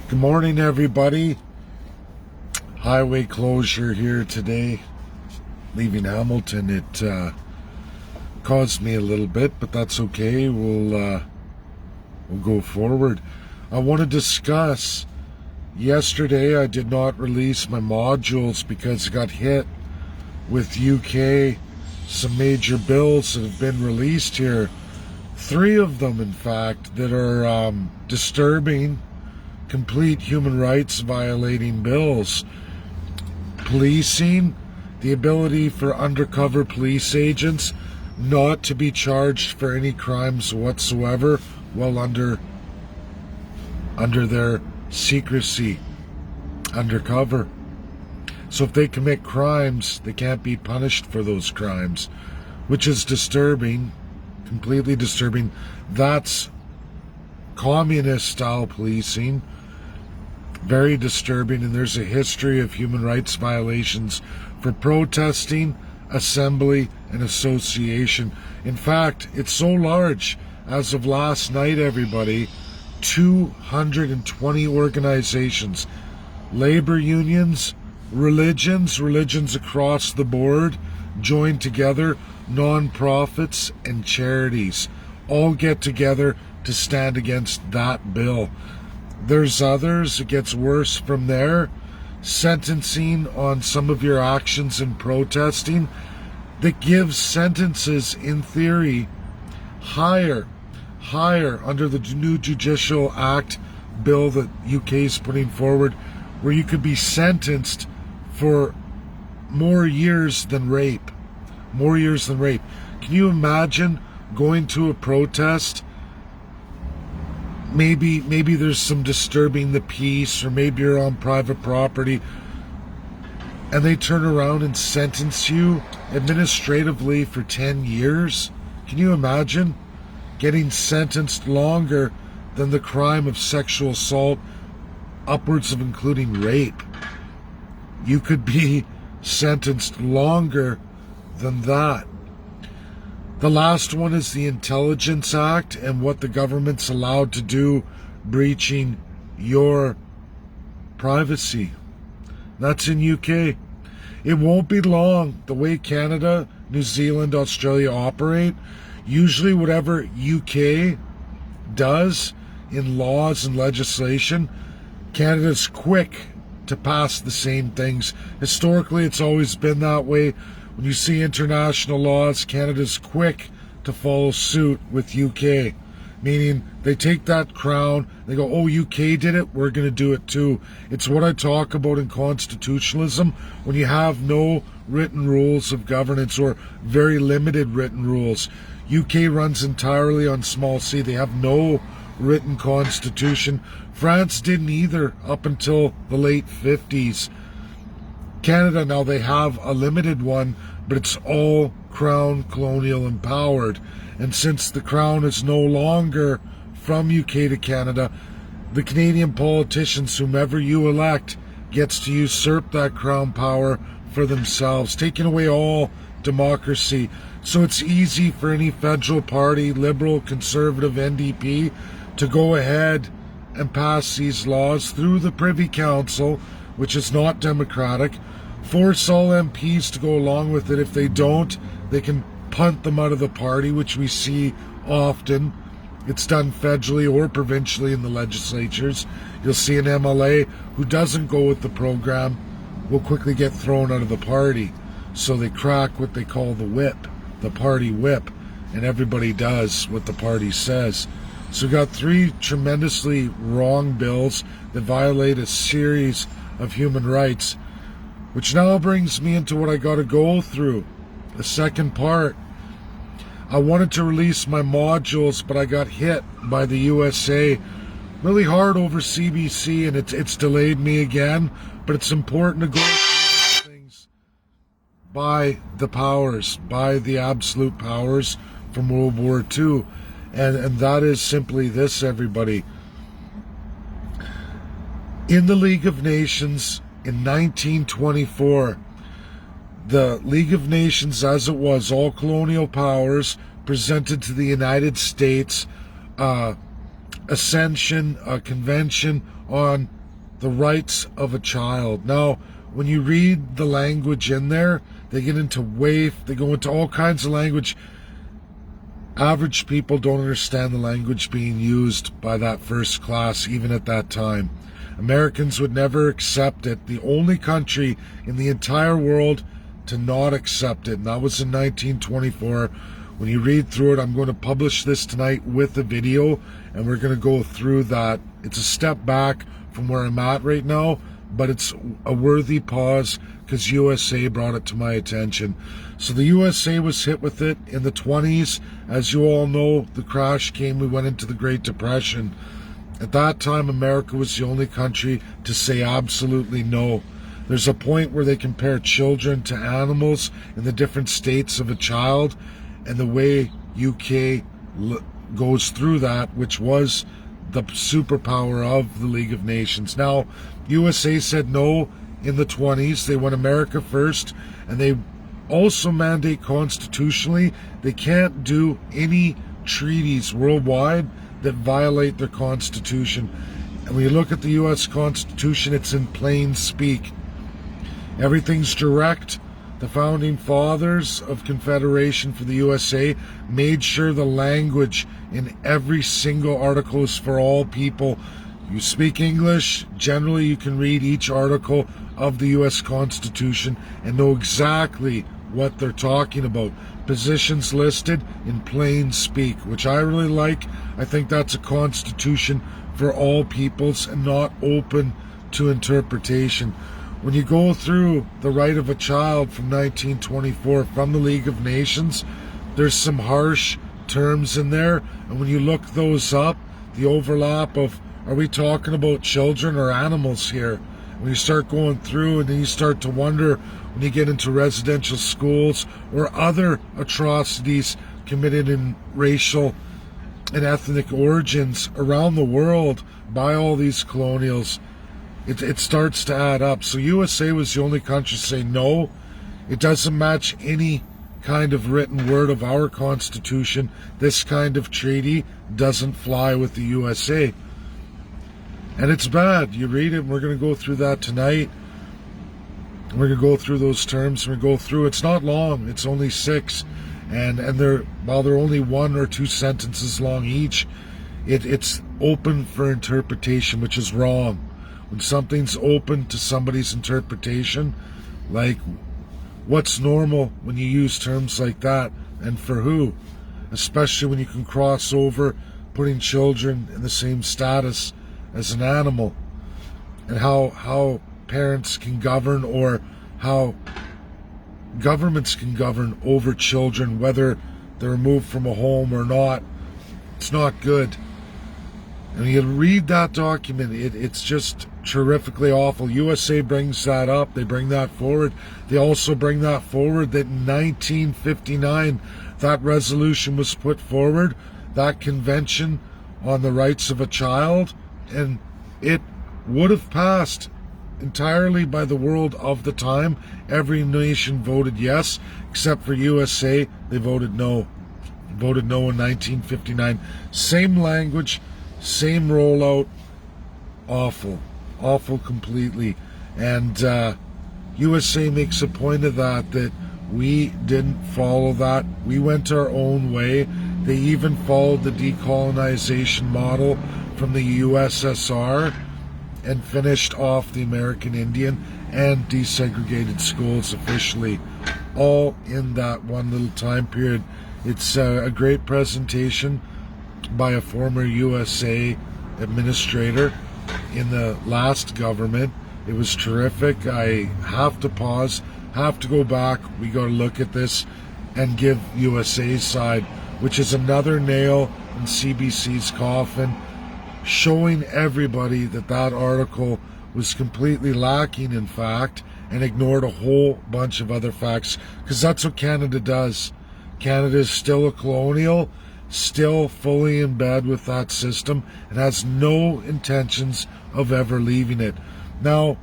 Good morning, everybody. Highway closure here today. Leaving Hamilton, it caused me a little bit, but that's okay. We'll go forward. I want to discuss. Yesterday, I did not release my modules because I got hit with UK, some major bills that have been released here. 3 of them, in fact, that are disturbing, complete human rights violating bills. Policing, the ability for undercover police agents not to be charged for any crimes whatsoever while under their secrecy, undercover. So if they commit crimes, they can't be punished for those crimes, which is disturbing, completely disturbing. That's communist-style policing. Very disturbing, and there's a history of human rights violations for protesting, assembly, and association. In fact, it's so large, as of last night, everybody, 220 organizations, labor unions, religions across the board, joined together, non-profits and charities, all get together to stand against that bill. There's others, it gets worse from there. Sentencing on some of your actions in protesting that gives sentences, in theory, higher under the new Judicial Act bill that UK is putting forward, where you could be sentenced for more years than rape. More years than rape. Can you imagine going to a protest? Maybe there's some disturbing the peace, or maybe you're on private property, and they turn around and sentence you administratively for 10 years? Can you imagine getting sentenced longer than the crime of sexual assault, upwards of including rape? You could be sentenced longer than that. The last one is the Intelligence Act and what the government's allowed to do, breaching your privacy. That's in UK. It won't be long. The way Canada, New Zealand, Australia operate, usually whatever UK does in laws and legislation, Canada's quick to pass the same things. Historically, it's always been that way. When you see international laws, Canada's quick to follow suit with UK. Meaning, they take that crown, they go, oh, UK did it, we're going to do it too. It's what I talk about in constitutionalism, when you have no written rules of governance, or very limited written rules. UK runs entirely on small c. They have no written constitution. France didn't either up until the late 50s. Canada, now they have a limited one, but it's all Crown colonial empowered. And since the Crown is no longer from UK to Canada, the Canadian politicians, whomever you elect, gets to usurp that Crown power for themselves, taking away all democracy. So it's easy for any federal party, Liberal, Conservative, NDP, to go ahead and pass these laws through the Privy Council, which is not democratic, force all MPs to go along with it. If they don't, they can punt them out of the party, which we see often. It's done federally or provincially in the legislatures. You'll see an MLA who doesn't go with the program will quickly get thrown out of the party. So they crack what they call the whip, the party whip, and everybody does what the party says. So we've got 3 tremendously wrong bills that violate a series of human rights, which now brings me into what I got to go through, the second part. I wanted to release my modules, but I got hit by the USA really hard over CBC, and it's delayed me again. But it's important to go through things by the powers, by the absolute powers from World War II. And that is simply this, everybody. In the League of Nations, in 1924, the League of Nations, as it was, all colonial powers, presented to the United States Ascension, a convention on the rights of a child. Now, when you read the language in there, they get into they go into all kinds of language. Average people don't understand the language being used by that first class, even at that time. Americans would never accept it. The only country in the entire world to not accept it, and that was in 1924. When you read through it, I'm going to publish this tonight with a video, and we're going to go through that. It's a step back from where I'm at right now, but it's a worthy pause because USA brought it to my attention. So the USA was hit with it in the 20s. As you all know, the crash came. We went into the Great Depression. At that time, America was the only country to say absolutely no. There's a point where they compare children to animals in the different states of a child, and the way UK goes through that, which was the superpower of the League of Nations. Now, USA said no in the 20s. They went America first, and they also mandate constitutionally they can't do any treaties worldwide that violate their constitution. And when you look at the US Constitution, it's in plain speak. Everything's direct. The founding fathers of Confederation for the USA made sure the language in every single article is for all people. You speak English, generally you can read each article of the US Constitution and know exactly what they're talking about. Positions listed in plain speak, which I really like. I think that's a constitution for all peoples and not open to interpretation. When you go through the right of a child from 1924 from the League of Nations, there's some harsh terms in there, and when you look those up, the overlap of, are we talking about children or animals here? When you start going through, and then you start to wonder when you get into residential schools or other atrocities committed in racial and ethnic origins around the world by all these colonials, it starts to add up. So USA was the only country to say no. It doesn't match any kind of written word of our Constitution. This kind of treaty doesn't fly with the USA. And it's bad. You read it, and we're going to go through that tonight. We're going to go through those terms. We're going to go through, it's not long. It's only 6. And they're only 1 or 2 sentences long each, it's open for interpretation, which is wrong. When something's open to somebody's interpretation, like what's normal when you use terms like that, and for who? Especially when you can cross over putting children in the same status as an animal, and how parents can govern, or how governments can govern over children, whether they're removed from a home or not. It's not good. And you read that document, it's just terrifically awful. USA brings that up. They bring that forward. They also bring that forward that in 1959, that resolution was put forward, that convention on the rights of a child, and it would have passed entirely by the world of the time. Every nation voted yes, except for USA. They voted no. Voted no in 1959. Same language, same rollout. Awful completely. And USA makes a point of that we didn't follow that. We went our own way. They even followed the decolonization model from the USSR and finished off the American Indian and desegregated schools officially, all in that one little time period. It's a great presentation by a former USA administrator in the last government. It was terrific. I have to pause, have to go back. We got to look at this and give USA's side, which is another nail in CBC's coffin, showing everybody that article was completely lacking in fact and ignored a whole bunch of other facts, because that's what Canada does. Canada is still a colonial, still fully in bed with that system, and has no intentions of ever leaving it. Now,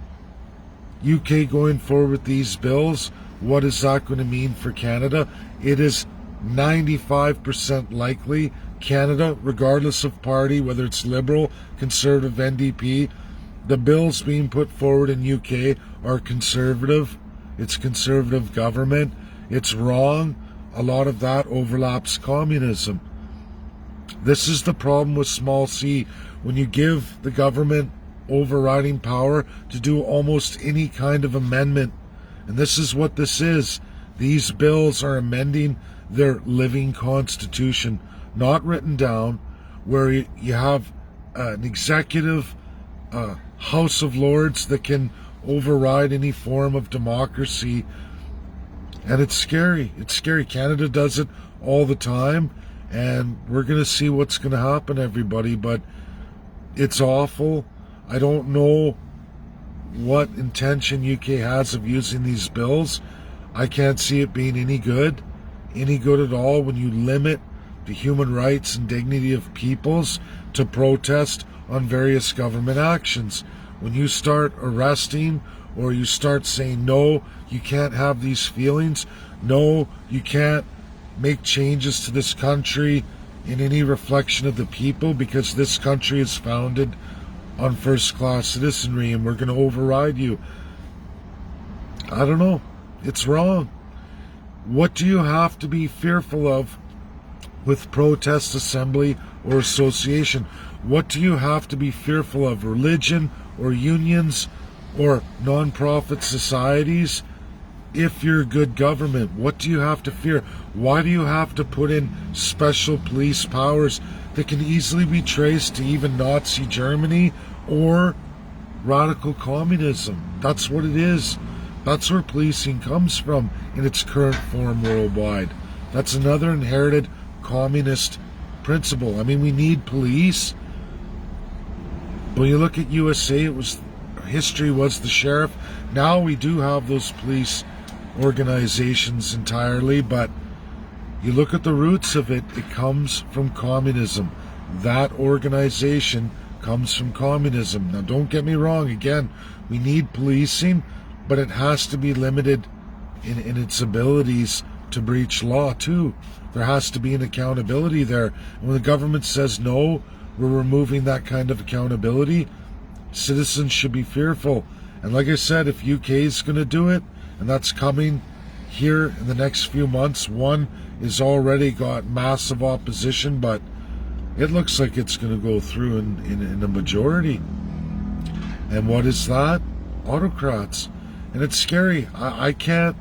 UK going forward with these bills, what is that going to mean for Canada? It is 95% likely Canada, regardless of party, whether it's Liberal, Conservative, NDP, the bills being put forward in UK are conservative. It's conservative government. It's wrong. A lot of that overlaps communism. This is the problem with small c. When you give the government overriding power to do almost any kind of amendment, and this is what this is. These bills are amending their living constitution, not written down, where you have an executive House of Lords that can override any form of democracy. And it's scary. It's scary. Canada does it all the time, and we're going to see what's going to happen, everybody. But it's awful. I don't know what intention UK has of using these bills. I can't see it being any good at all, when you limit the human rights and dignity of peoples to protest on various government actions. When you start arresting, or you start saying, no, you can't have these feelings, no, you can't make changes to this country in any reflection of the people, because this country is founded on first-class citizenry, and we're going to override you. I don't know. It's wrong. What do you have to be fearful of with protest, assembly, or association? What do you have to be fearful of? Religion or unions or non-profit societies? If you're good government, what do you have to fear? Why do you have to put in special police powers that can easily be traced to even Nazi Germany or radical communism? That's what it is. That's where policing comes from in its current form worldwide. That's another inherited communist principle. I mean, we need police. When you look at USA, history was the sheriff. Now we do have those police organizations entirely, but you look at the roots of it, it comes from communism. That organization comes from communism. Now, don't get me wrong, again, we need policing, but it has to be limited in its abilities to breach law too. There has to be an accountability there. And when the government says no, we're removing that kind of accountability, citizens should be fearful. And like I said, if UK is going to do it, and that's coming here in the next few months, one is already got massive opposition, but it looks like it's going to go through in a majority. And what is that? Autocrats. And it's scary. I can't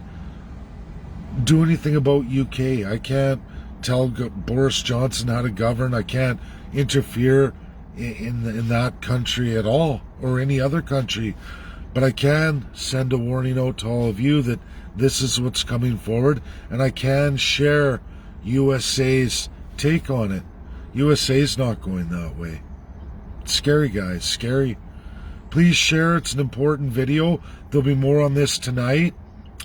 do anything about UK. I can't tell Boris Johnson how to govern. I can't interfere in that country at all, or any other country. But I can send a warning out to all of you that this is what's coming forward, and I can share USA's take on it. USA's not going that way. It's scary, guys. Scary. Please share. It's an important video. There'll be more on this tonight.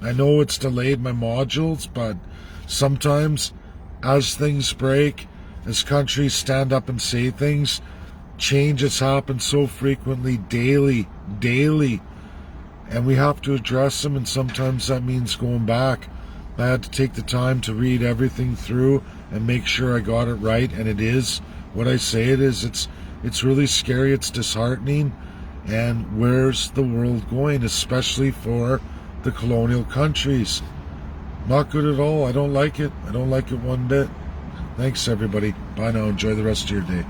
I know it's delayed my modules, but sometimes as things break, as countries stand up and say things, changes happen so frequently, daily, and we have to address them, and sometimes that means going back. I had to take the time to read everything through and make sure I got it right, and it is what I say it is. It's really scary, it's disheartening, and where's the world going, especially for the colonial countries? Not good at all. I don't like it. I don't like it one bit. Thanks, everybody. Bye now. Enjoy the rest of your day.